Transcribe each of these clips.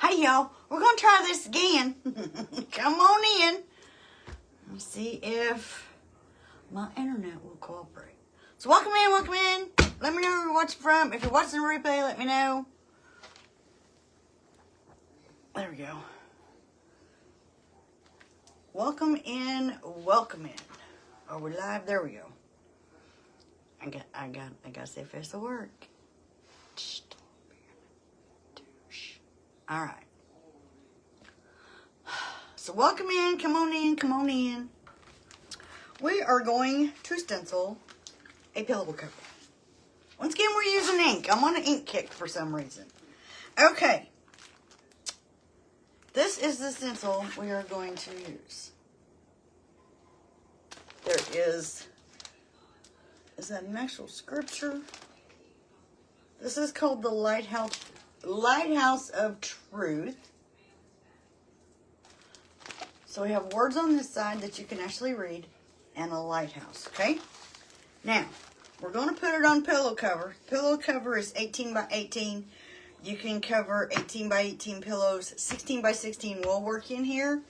Hey y'all, we're gonna try this again. Come on in. Let's see if my internet will cooperate. So welcome in, welcome in. Let me know where you're watching from. If you're watching the replay, let me know. There we go. Welcome in, welcome in. Are we live? There we go. I gotta see if this will work. All right. So welcome in, come on in, come on in. We are going to stencil a pillow cover. Once again, we're using ink. I'm on an ink kick for some reason. Okay. This is the stencil we are going to use. There is that an actual scripture? This is called the Lighthouse of Truth. So we have words on this side that you can actually read and a lighthouse, okay? Now, we're going to put it on pillow cover. Pillow cover is 18 by 18. You can cover 18 by 18 pillows. 16 by 16 will work in here.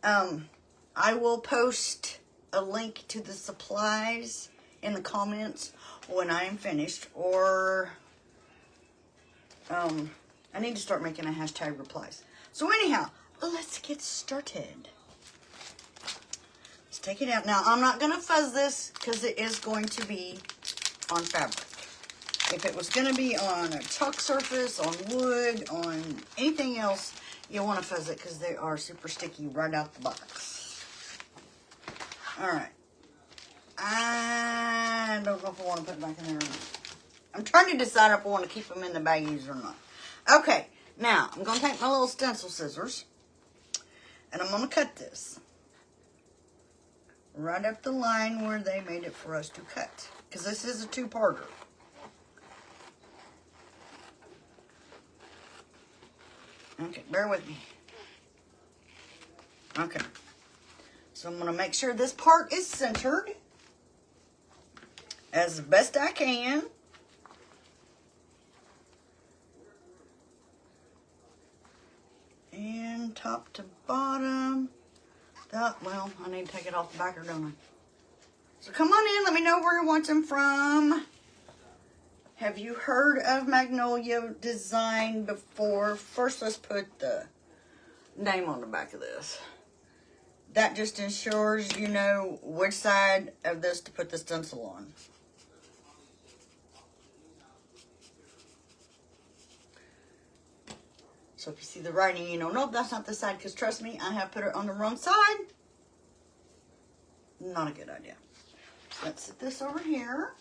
I will post a link to the supplies in the comments when I am finished, or I need to start making a hashtag replies. So anyhow, let's get started. Let's take it out. Now, I'm not going to fuzz this because it is going to be on fabric. If it was going to be on a chalk surface, on wood, on anything else, you'll want to fuzz it because they are super sticky right out the box. Alright. I don't know if I want to put it back in there or not. I'm trying to decide if I want to keep them in the baggies or not. Okay, now I'm going to take my little stencil scissors and I'm going to cut this right up the line where they made it for us to cut, because this is a two-parter. Okay, bear with me. Okay, so I'm going to make sure this part is centered as best I can. And top to bottom. Well, I need to take it off the backer, don't I? So come on in. Let me know where you're watching from. Have you heard of Magnolia Design before? First, let's put the name on the back of this. That just ensures you know which side of this to put the stencil on. So if you see the writing, you know, nope, that's not the side, because trust me, I have put it on the wrong side. Not a good idea. So let's set this over here.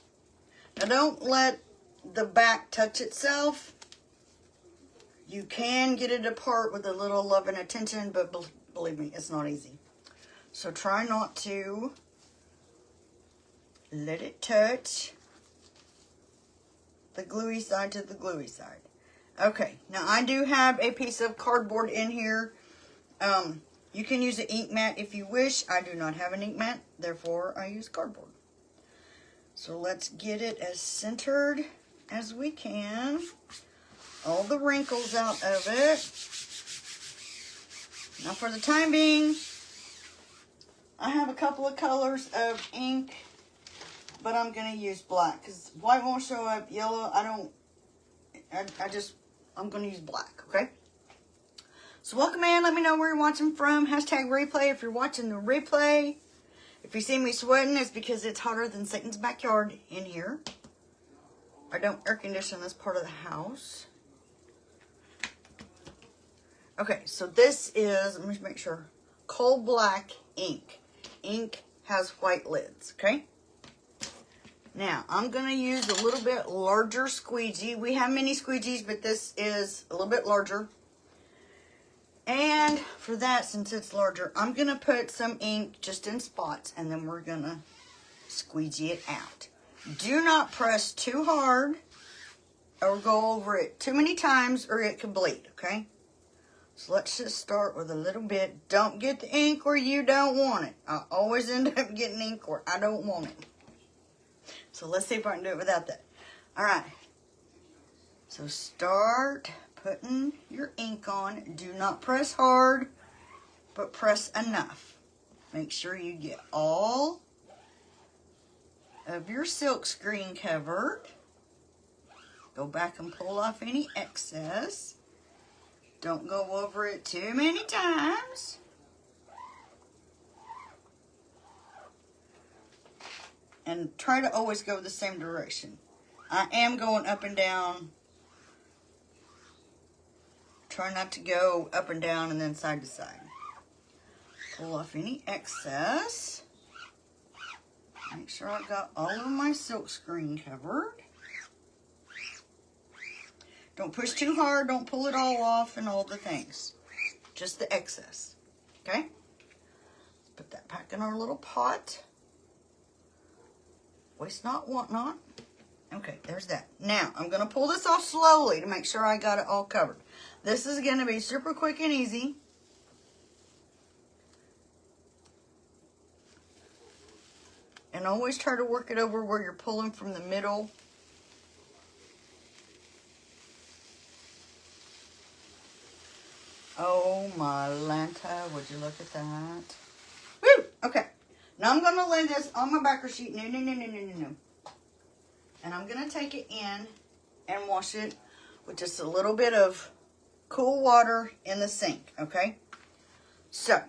Now don't let the back touch itself. You can get it apart with a little love and attention, but believe me, it's not easy. So try not to let it touch the gluey side to the gluey side. Okay, now I do have a piece of cardboard in here. You can use an ink mat if you wish. I do not have an ink mat, therefore I use cardboard. So let's get it as centered as we can. All the wrinkles out of it. Now for the time being, I have a couple of colors of ink, but I'm going to use black because white won't show up, yellow, I'm going to use black, okay? So welcome in. Let me know where you're watching from. Hashtag replay if you're watching the replay. If you see me sweating, it's because it's hotter than Satan's backyard in here. I don't air condition this part of the house. Okay, so this is, let me make sure, coal black ink. Ink has white lids, okay? Now, I'm going to use a little bit larger squeegee. We have mini squeegees, but this is a little bit larger. And for that, since it's larger, I'm going to put some ink just in spots, and then we're going to squeegee it out. Do not press too hard or go over it too many times, or it could bleed, okay? So let's just start with a little bit. Don't get the ink where you don't want it. I always end up getting ink where I don't want it. So let's see if I can do it without that. All right. So start putting your ink on. Do not press hard, but press enough. Make sure you get all of your silk screen covered. Go back and pull off any excess. Don't go over it too many times. And try to always go the same direction. I am going up and down. Try not to go up and down and then side to side. Pull off any excess. Make sure I've got all of my silk screen covered. Don't push too hard. Don't pull it all off and all the things. Just the excess. Okay? Let's put that back in our little pot. Waste not, want not. Okay, there's that. Now, I'm going to pull this off slowly to make sure I got it all covered. This is going to be super quick and easy. And always try to work it over where you're pulling from the middle. Oh my Lanta, would you look at that? Woo! Okay. Now I'm going to lay this on my backer sheet. No. And I'm going to take it in and wash it with just a little bit of cool water in the sink, okay? So,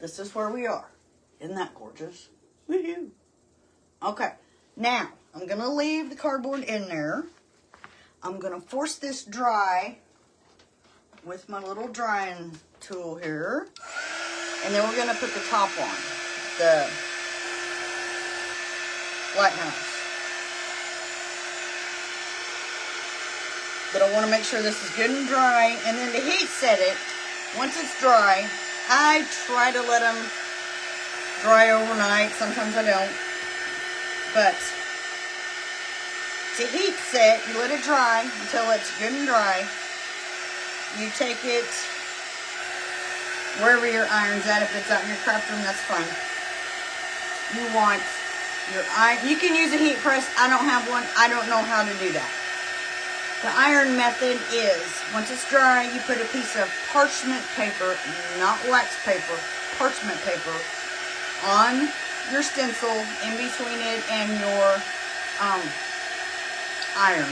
this is where we are. Isn't that gorgeous? Woohoo! Okay, now I'm going to leave the cardboard in there. I'm going to force this dry with my little drying tool here. And then we're going to put the top on, the Lighthouse. But I want to make sure this is good and dry. And then to heat set it, once it's dry, I try to let them dry overnight. Sometimes I don't. But to heat set, you let it dry until it's good and dry. You take it wherever your iron's at. If it's out in your craft room, that's fine. You want your iron. You can use a heat press. I don't have one. I don't know how to do that. The iron method is, once it's dry, you put a piece of parchment paper, not wax paper, parchment paper, on your stencil in between it and your iron.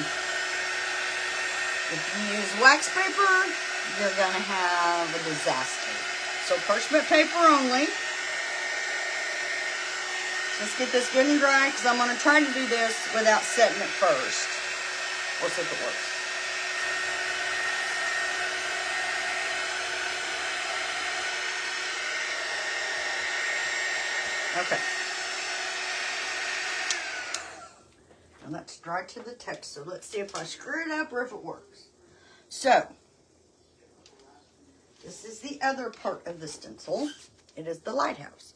If you use wax paper, you're going to have a disaster. So parchment paper only. Let's get this good and dry because I'm going to try to do this without setting it first. We'll see if it works. Okay. And that's dry to the touch. So let's see if I screw it up or if it works. So, this is the other part of the stencil. It is the Lighthouse.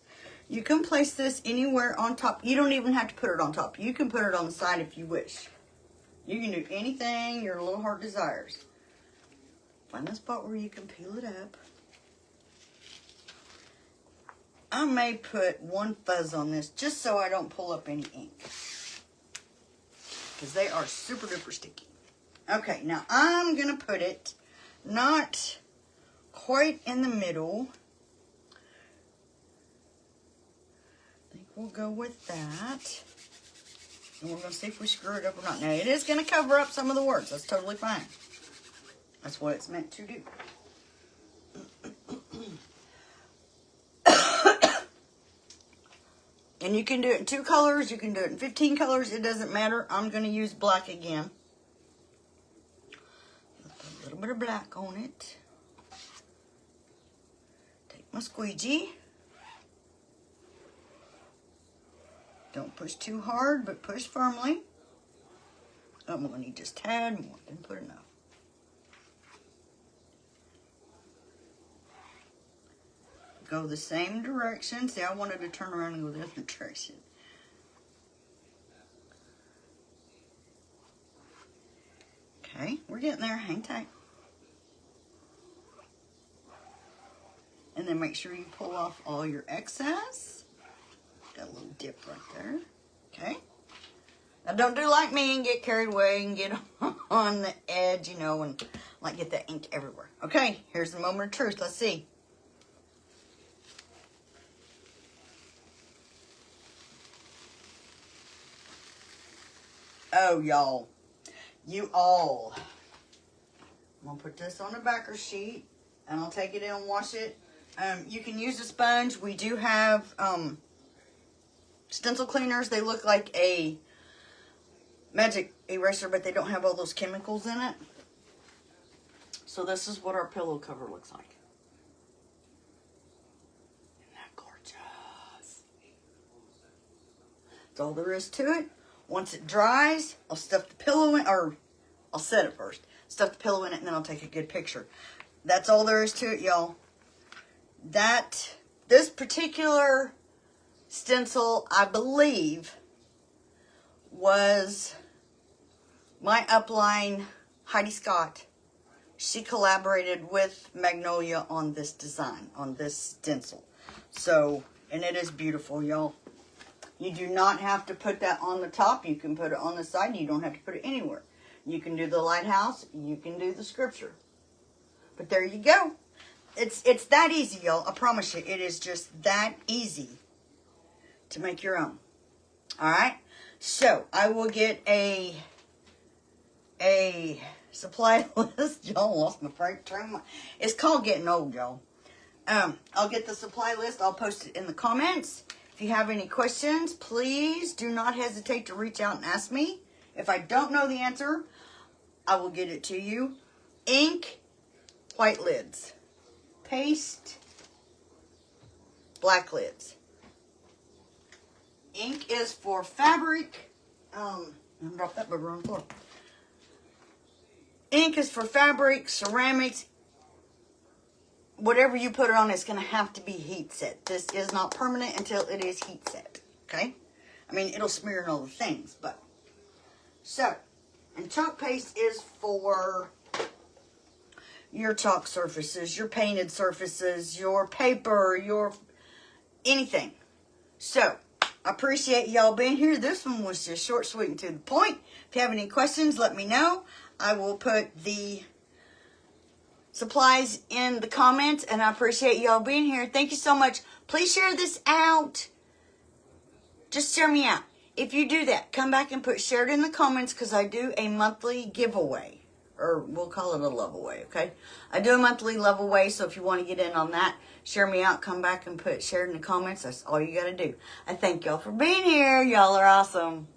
You can place this anywhere on top. You don't even have to put it on top. You can put it on the side if you wish. You can do anything your little heart desires. Find a spot where you can peel it up. I may put one fuzz on this just so I don't pull up any ink. Because they are super duper sticky. Okay, now I'm going to put it not quite in the middle. I think we'll go with that. And we're going to see if we screw it up or not. Now, it is going to cover up some of the words. That's totally fine. That's what it's meant to do. And you can do it in 2 colors. You can do it in 15 colors. It doesn't matter. I'm going to use black again. Put a little bit of black on it. Take my squeegee. Don't push too hard, but push firmly. I'm going to need just a tad more. Didn't put enough. Go the same direction. See, I wanted to turn around and go the other direction. Okay, we're getting there. Hang tight. And then make sure you pull off all your excess. Got a little dip right there. Okay. Now don't do like me and get carried away and get on the edge, you know, and like get that ink everywhere. Okay, here's the moment of truth. Let's see. Oh, y'all. You all. I'm going to put this on the backer sheet, and I'll take it in and wash it. You can use a sponge. We do have stencil cleaners. They look like a magic eraser, but they don't have all those chemicals in it. So this is what our pillow cover looks like. Isn't that gorgeous? That's all there is to it. Once it dries, I'll stuff the pillow in, or I'll set it first. Stuff the pillow in it, and then I'll take a good picture. That's all there is to it, y'all. This particular stencil, I believe, was my upline, Heidi Scott. She collaborated with Magnolia on this design, on this stencil. So, and it is beautiful, y'all. You do not have to put that on the top. You can put it on the side. You don't have to put it anywhere. You can do the lighthouse. You can do the scripture. But there you go. It's that easy, y'all. I promise you. It is just that easy to make your own. All right? So, I will get a supply list. Y'all lost my freight train. It's called getting old, y'all. I'll get the supply list. I'll post it in the comments. If you have any questions, please do not hesitate to reach out and ask me. If I don't know the answer, I will get it to you. Ink, white lids. Paste, black lids. Ink is for fabric. I dropped that booger on the floor. Ink is for fabric, ceramics. Whatever you put it on, it's going to have to be heat set. This is not permanent until it is heat set. Okay? I mean, it'll smear and all the things, but. So, and chalk paste is for your chalk surfaces, your painted surfaces, your paper, your anything. So, I appreciate y'all being here. This one was just short, sweet, and to the point. If you have any questions, let me know. I will put the supplies in the comments, and I appreciate y'all being here. Thank you so much. Please share this out. Just share me out. If you do that, come back and put share it in the comments, because I do a monthly giveaway, or we'll call it a love away, okay? I do a monthly love away, so if you want to get in on that, share me out, come back and put share it in the comments. That's all you got to do. I thank y'all for being here. Y'all are awesome.